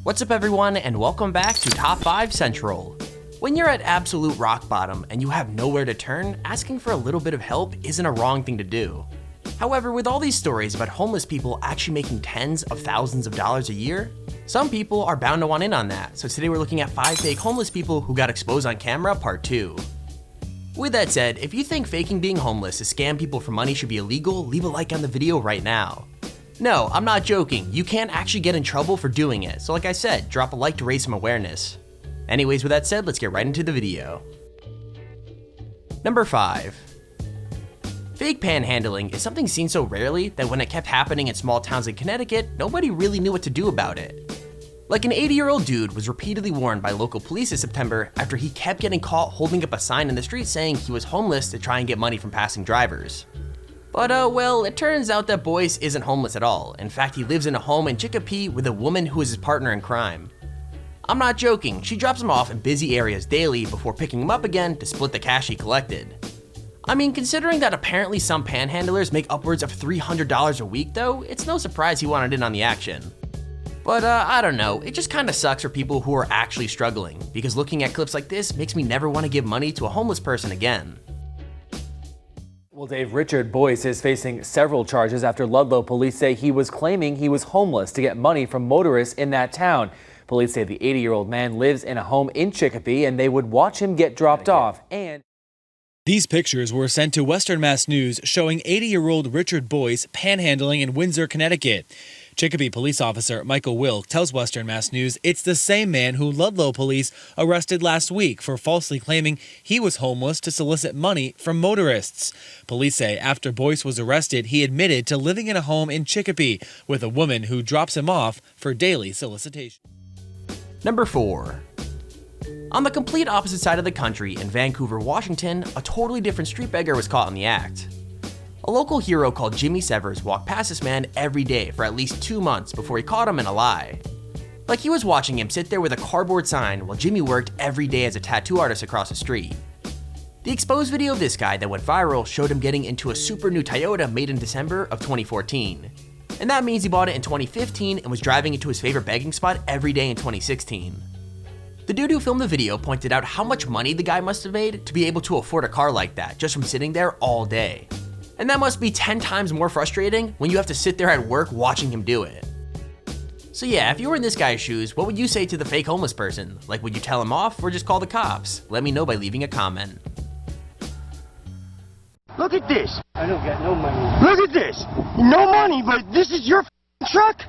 What's up everyone, and welcome back to Top 5 Central. When you're at absolute rock bottom and you have nowhere to turn, asking for a little bit of help isn't a wrong thing to do. However, with all these stories about homeless people actually making tens of thousands of dollars a year, some people are bound to want in on that, so today we're looking at 5 fake homeless people who got exposed on camera, part 2. With that said, if you think faking being homeless to scam people for money should be illegal, leave a like on the video right now. No, I'm not joking, you can't actually get in trouble for doing it, so like I said, drop a like to raise some awareness. Anyways, with that said, let's get right into the video. Number 5. Fake panhandling is something seen so rarely that when it kept happening in small towns in Connecticut, nobody really knew what to do about it. Like an 80-year-old dude was repeatedly warned by local police this September after he kept getting caught holding up a sign in the street saying he was homeless to try and get money from passing drivers. But well, it turns out that Boyce isn't homeless at all. In fact, he lives in a home in Chicopee with a woman who is his partner in crime. I'm not joking, she drops him off in busy areas daily before picking him up again to split the cash he collected. I mean, considering that apparently some panhandlers make upwards of $300 a week though, it's no surprise he wanted in on the action. But I don't know, it just kinda sucks for people who are actually struggling, because looking at clips like this makes me never want to give money to a homeless person again. Well, Dave, Richard Boyce is facing several charges after Ludlow police say he was claiming he was homeless to get money from motorists in that town. Police say the 80-year-old man lives in a home in Chicopee and they would watch him get dropped off. And these pictures were sent to Western Mass News showing 80-year-old Richard Boyce panhandling in Windsor, Connecticut. Chicopee police officer Michael Wilk tells Western Mass News it's the same man who Ludlow police arrested last week for falsely claiming he was homeless to solicit money from motorists. Police say after Boyce was arrested, he admitted to living in a home in Chicopee with a woman who drops him off for daily solicitation. Number 4. On the complete opposite side of the country in Vancouver, Washington, a totally different street beggar was caught in the act. A local hero called Jimmy Severs walked past this man every day for at least 2 months before he caught him in a lie. Like he was watching him sit there with a cardboard sign while Jimmy worked every day as a tattoo artist across the street. The exposed video of this guy that went viral showed him getting into a super new Toyota made in December of 2014. And that means he bought it in 2015 and was driving it to his favorite begging spot every day in 2016. The dude who filmed the video pointed out how much money the guy must have made to be able to afford a car like that just from sitting there all day. And that must be 10 times more frustrating when you have to sit there at work watching him do it. So yeah, if you were in this guy's shoes, what would you say to the fake homeless person? Like, would you tell him off or just call the cops? Let me know by leaving a comment. Look at this. I don't got no money. Look at this. No money, but this is your truck?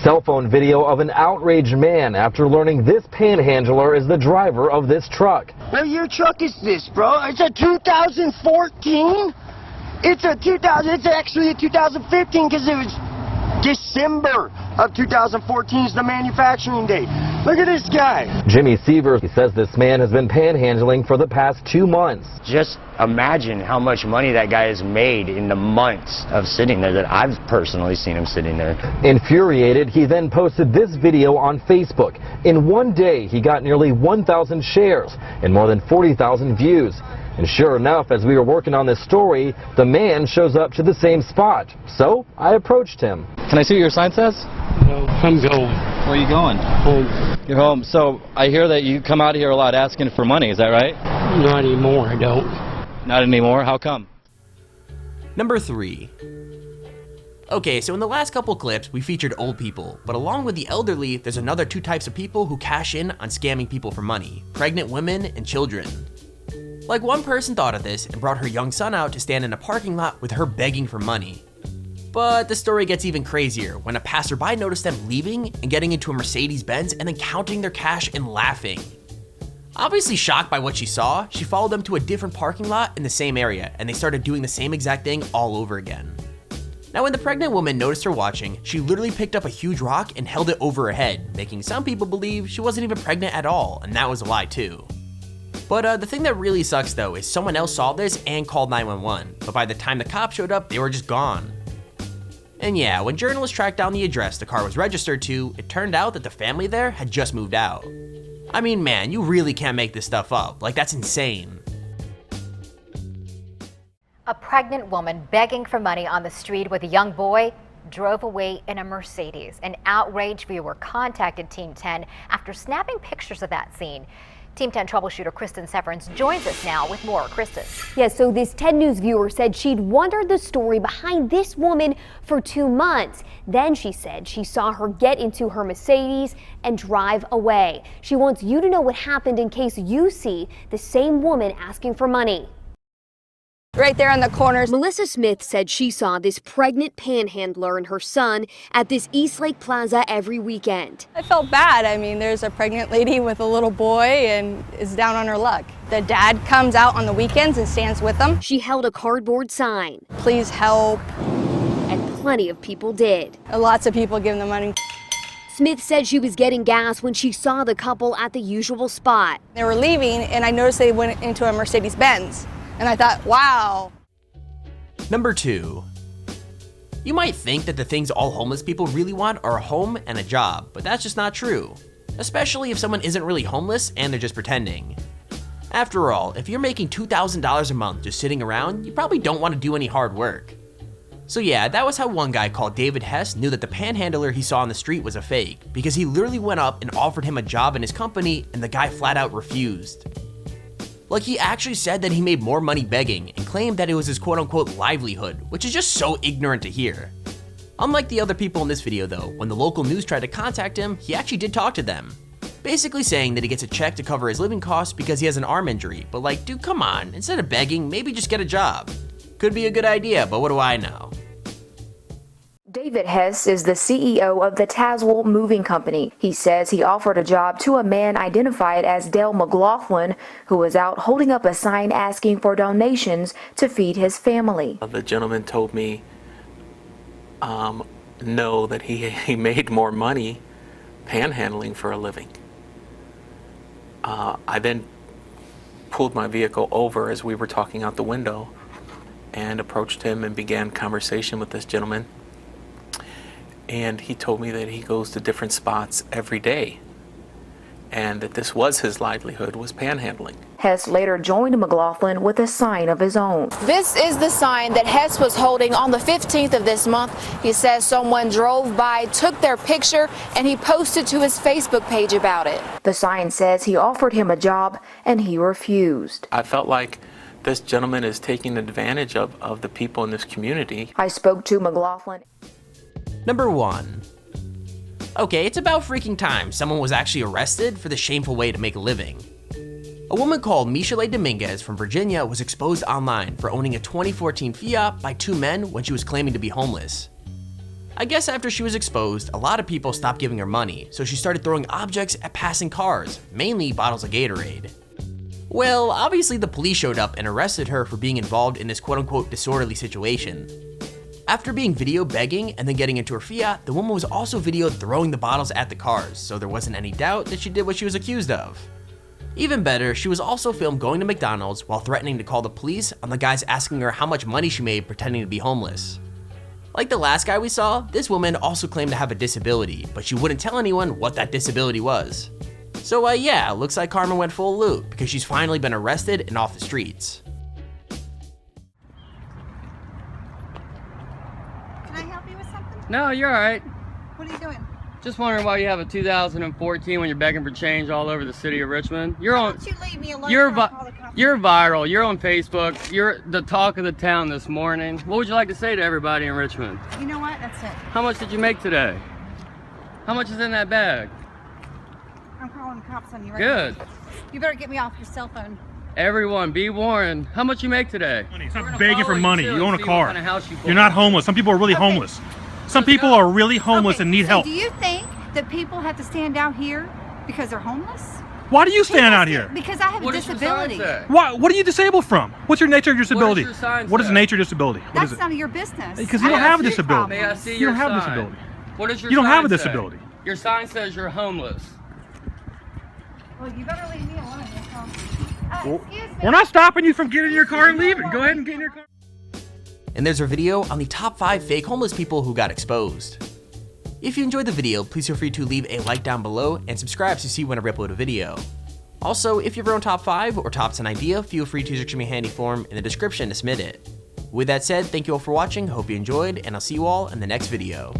Cell phone video of an outraged man after learning this panhandler is the driver of this truck. What your truck is this, bro? It's a 2014? It's actually a 2015 because it was December of 2014 is the manufacturing date. Look at this guy. Jimmy Severs, he says this man has been panhandling for the past 2 months. Just imagine how much money that guy has made in the months of sitting there that I've personally seen him sitting there. Infuriated, he then posted this video on Facebook. In one day, he got nearly 1,000 shares and more than 40,000 views. And sure enough, as we were working on this story, the man shows up to the same spot. So I approached him. Can I see what your sign says? No, I'm going. Where are you going? Home. You're home. So I hear that you come out here a lot asking for money. Is that right? Not anymore, I don't. Not anymore? How come? Number 3. Okay, so in the last couple clips, we featured old people, but along with the elderly, there's another 2 types of people who cash in on scamming people for money: pregnant women and children. Like, one person thought of this and brought her young son out to stand in a parking lot with her begging for money. But the story gets even crazier when a passerby noticed them leaving and getting into a Mercedes-Benz and then counting their cash and laughing. Obviously shocked by what she saw, she followed them to a different parking lot in the same area and they started doing the same exact thing all over again. Now, when the pregnant woman noticed her watching, she literally picked up a huge rock and held it over her head, making some people believe she wasn't even pregnant at all, and that was a lie too. But the thing that really sucks though is someone else saw this and called 911, but by the time the cops showed up, they were just gone. And yeah, when journalists tracked down the address the car was registered to, it turned out that the family there had just moved out. I mean, man, you really can't make this stuff up. Like, that's insane. A pregnant woman begging for money on the street with a young boy drove away in a Mercedes. An outraged viewer contacted Team 10 after snapping pictures of that scene. Team 10 troubleshooter Kristen Severance joins us now with more. Kristen. Yes, so this 10 News viewer said she'd wondered the story behind this woman for 2 months. Then she said she saw her get into her Mercedes and drive away. She wants you to know what happened in case you see the same woman asking for money. Right there on the corners. Melissa Smith said she saw this pregnant panhandler and her son at this Eastlake Plaza every weekend. I felt bad. I mean, there's a pregnant lady with a little boy and is down on her luck. The dad comes out on the weekends and stands with them. She held a cardboard sign. Please help. And plenty of people did. Lots of people giving the money. Smith said she was getting gas when she saw the couple at the usual spot. They were leaving and I noticed they went into a Mercedes-Benz. And I thought, wow. Number 2. You might think that the things all homeless people really want are a home and a job, but that's just not true. Especially if someone isn't really homeless and they're just pretending. After all, if you're making $2,000 a month just sitting around, you probably don't want to do any hard work. So yeah, that was how one guy called David Hess knew that the panhandler he saw on the street was a fake, because he literally went up and offered him a job in his company and the guy flat out refused. Like, he actually said that he made more money begging and claimed that it was his quote-unquote livelihood, which is just so ignorant to hear. Unlike the other people in this video though, when the local news tried to contact him, he actually did talk to them. Basically saying that he gets a check to cover his living costs because he has an arm injury, but like, dude, come on, instead of begging, maybe just get a job. Could be a good idea, but what do I know? David Hess is the CEO of the Tazewell Moving Company. He says he offered a job to a man identified as Dale McLaughlin, who was out holding up a sign asking for donations to feed his family. The gentleman told me no, that he made more money panhandling for a living. I then pulled my vehicle over as we were talking out the window and approached him and began conversation with this gentleman. And he told me that he goes to different spots every day and that this was his livelihood, was panhandling. Hess later joined McLaughlin with a sign of his own. This is the sign that Hess was holding on the 15th of this month. He says someone drove by, took their picture, and he posted to his Facebook page about it. The sign says he offered him a job and he refused. I felt like this gentleman is taking advantage of the people in this community. I spoke to McLaughlin. Number 1. Okay, it's about freaking time someone was actually arrested for the shameful way to make a living. A woman called Michelle Dominguez from Virginia was exposed online for owning a 2014 Fiat by 2 men when she was claiming to be homeless. I guess after she was exposed, a lot of people stopped giving her money, so she started throwing objects at passing cars, mainly bottles of Gatorade. Well, obviously the police showed up and arrested her for being involved in this quote-unquote disorderly situation. After being videoed begging and then getting into her Fiat, the woman was also videoed throwing the bottles at the cars, so there wasn't any doubt that she did what she was accused of. Even better, she was also filmed going to McDonald's while threatening to call the police on the guys asking her how much money she made pretending to be homeless. Like the last guy we saw, this woman also claimed to have a disability, but she wouldn't tell anyone what that disability was. So yeah, looks like Carmen went full loot because she's finally been arrested and off the streets. No, you're all right. What are you doing? Just wondering why you have a 2014 when you're begging for change all over the city of Richmond. You're on. Don't you leave me alone? You're viral. You're on Facebook. You're the talk of the town this morning. What would you like to say to everybody in Richmond? You know what? That's it. How much did you make today? How much is in that bag? I'm calling the cops on you right Good. now. You better get me off your cell phone. Everyone, be warned. How much you make today? Stop begging for money. You own a car. You're not homeless. Some people are really homeless. Some people are really homeless and need help. Do you think that people have to stand out here because they're homeless? Why do you stand out here? Because I have a disability. What are you disabled from? What's your nature of disability? What is the nature of disability? That's none of your business. Because you don't have a disability. May I see you don't your have a sign? disability. What does your You don't have a sign say? disability. Your sign says you're homeless. Well, you better leave me alone. Excuse me. We're not stopping you from getting in your car and leaving. Go ahead and get in your car. And there's our video on the top 5 fake homeless people who got exposed. If you enjoyed the video, please feel free to leave a like down below and subscribe to see whenever I upload a video. Also, if you have your own top 5 or top 10 idea, feel free to use the Extremely Handy form in the description to submit it. With that said, thank you all for watching, hope you enjoyed, and I'll see you all in the next video.